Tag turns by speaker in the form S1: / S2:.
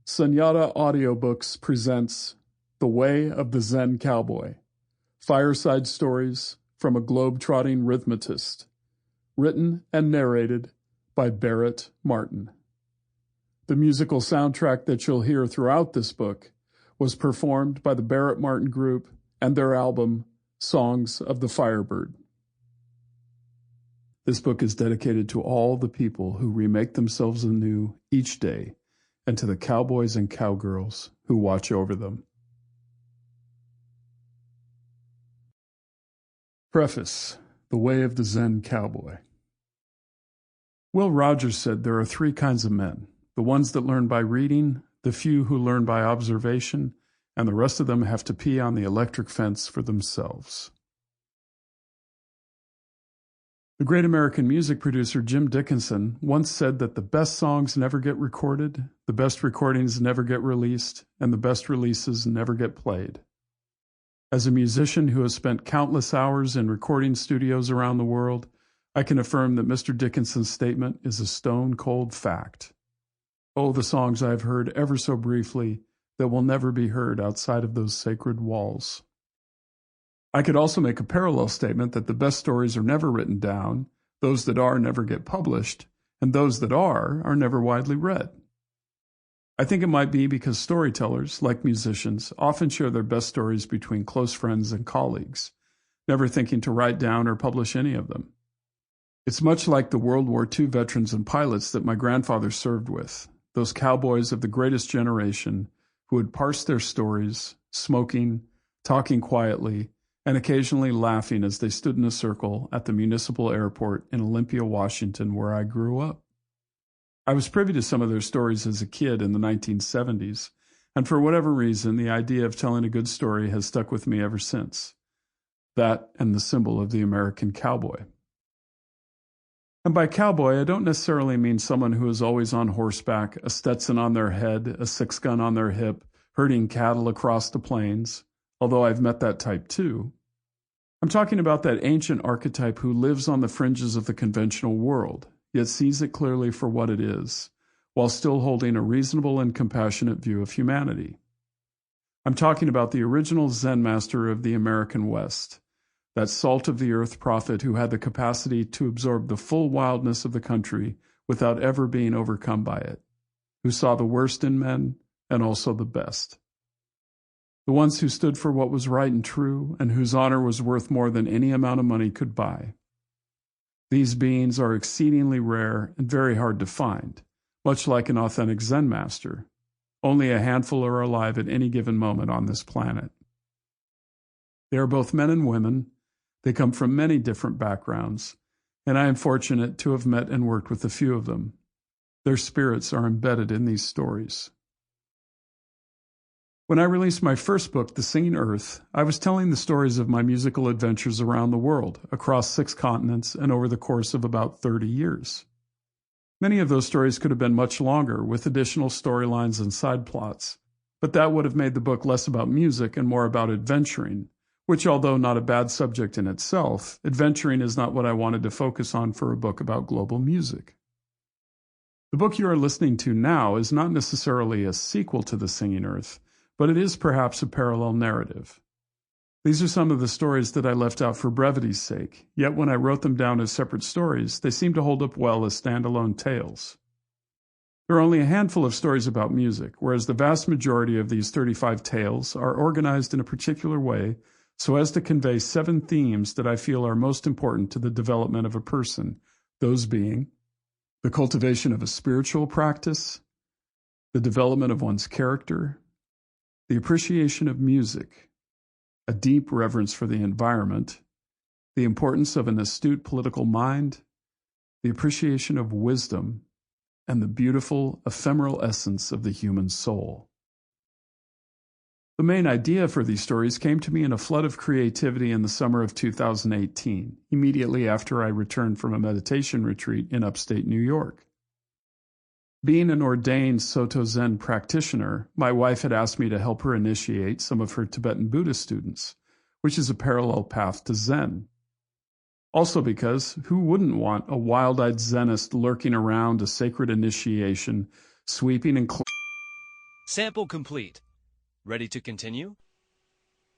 S1: Sunyata Audiobooks presents The Way of the Zen Cowboy, Fireside Stories from a Globetrotting Rhythmatist, written and narrated by Barrett Martin. The musical soundtrack that you'll hear throughout this book was performed by the Barrett Martin Group and their album, Songs of the Firebird. This book is dedicated to all the people who remake themselves anew each day, and to the cowboys and cowgirls who watch over them. Preface: The Way of the Zen Cowboy. Will Rogers said there are three kinds of men: the ones that learn by reading, the few who learn by observation, and the rest of them have to pee on the electric fence for themselves. The great American music producer Jim Dickinson once said that the best songs never get recorded, the best recordings never get released, and the best releases never get played. As a musician who has spent countless hours in recording studios around the world, I can affirm that Mr. Dickinson's statement is a stone-cold fact. Oh, the songs I've heard ever so briefly that will never be heard outside of those sacred walls. I could also make a parallel statement that the best stories are never written down, those that are never get published, and those that are never widely read. I think it might be because storytellers, like musicians, often share their best stories between close friends and colleagues, never thinking to write down or publish any of them. It's much like the World War II veterans and pilots that my grandfather served with, those cowboys of the greatest generation who would parse their stories, smoking, talking quietly, and occasionally laughing as they stood in a circle at the municipal airport in Olympia, Washington, where I grew up. I was privy to some of their stories as a kid in the 1970s, and for whatever reason, the idea of telling a good story has stuck with me ever since. That and the symbol of the American cowboy. And by cowboy, I don't necessarily mean someone who is always on horseback, a Stetson on their head, a 6-gun on their hip, herding cattle across the plains, although I've met that type too. I'm talking about that ancient archetype who lives on the fringes of the conventional world, yet sees it clearly for what it is, while still holding a reasonable and compassionate view of humanity. I'm talking about the original Zen master of the American West, that salt-of-the-earth prophet who had the capacity to absorb the full wildness of the country without ever being overcome by it, who saw the worst in men and also the best. The ones who stood for what was right and true, and whose honor was worth more than any amount of money could buy. These beings are exceedingly rare and very hard to find, much like an authentic Zen master. Only a handful are alive at any given moment on this planet. They are both men and women. They come from many different backgrounds, and I am fortunate to have met and worked with a few of them. Their spirits are embedded in these stories. When I released my first book, The Singing Earth, I was telling the stories of my musical adventures around the world, across 6 continents, and over the course of about 30 years. Many of those stories could have been much longer, with additional storylines and side plots, but that would have made the book less about music and more about adventuring, which, although not a bad subject in itself, adventuring is not what I wanted to focus on for a book about global music. The book you are listening to now is not necessarily a sequel to The Singing Earth, but it is perhaps a parallel narrative. These are some of the stories that I left out for brevity's sake, yet when I wrote them down as separate stories, they seem to hold up well as standalone tales. There are only a handful of stories about music, whereas the vast majority of these 35 tales are organized in a particular way so as to convey 7 themes that I feel are most important to the development of a person, those being the cultivation of a spiritual practice, the development of one's character, the appreciation of music, a deep reverence for the environment, the importance of an astute political mind, the appreciation of wisdom, and the beautiful, ephemeral essence of the human soul. The main idea for these stories came to me in a flood of creativity in the summer of 2018, immediately after I returned from a meditation retreat in upstate New York. Being an ordained Soto Zen practitioner, my wife had asked me to help her initiate some of her Tibetan Buddhist students, which is a parallel path to Zen. Also because who wouldn't want a wild-eyed Zenist lurking around a sacred initiation, sweeping and
S2: Sample complete. Ready to continue?